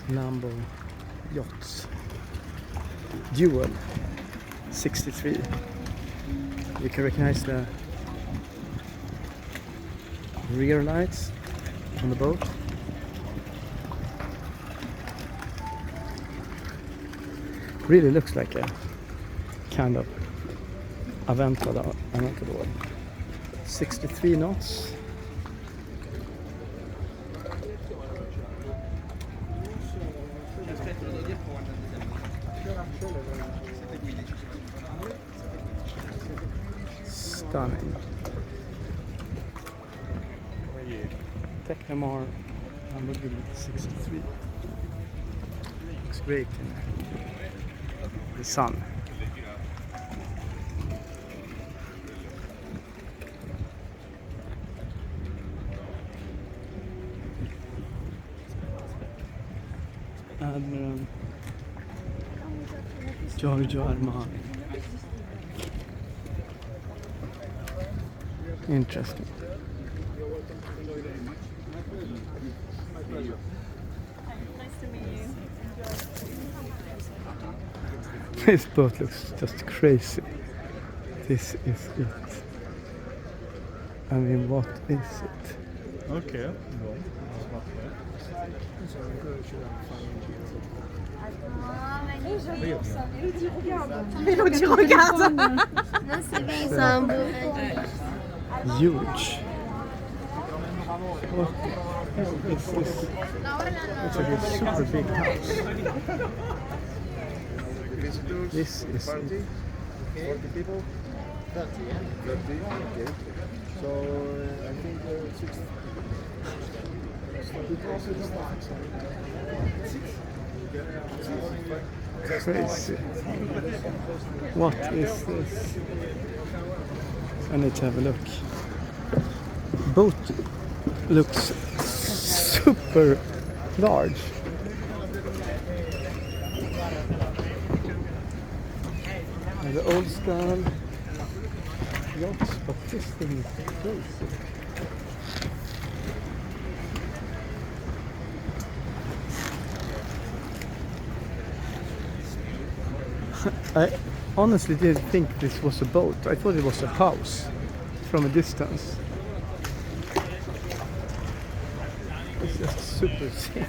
Lambo yachts. Dual 63. You can recognize the rear lights on the boat. Really looks like a kind of Aventador. 63 knots. Stunning. Tecnomar Lamborghini 63. Looks great in the sun. Admiral Giorgio Armani. Interesting. Nice to meet you. This boat looks just crazy. This is it. I mean, what is it? Okay. Tu regardes. Huge. What is this? It's like a super big house. This is it. 40 people? 30, yeah? 30, okay. So I think 60. Crazy. What is this? I need to have a look. Boat looks super large. And the old style yachts, but this thing is crazy. I honestly didn't think this was a boat. I thought it was a house from a distance. It's just super sick.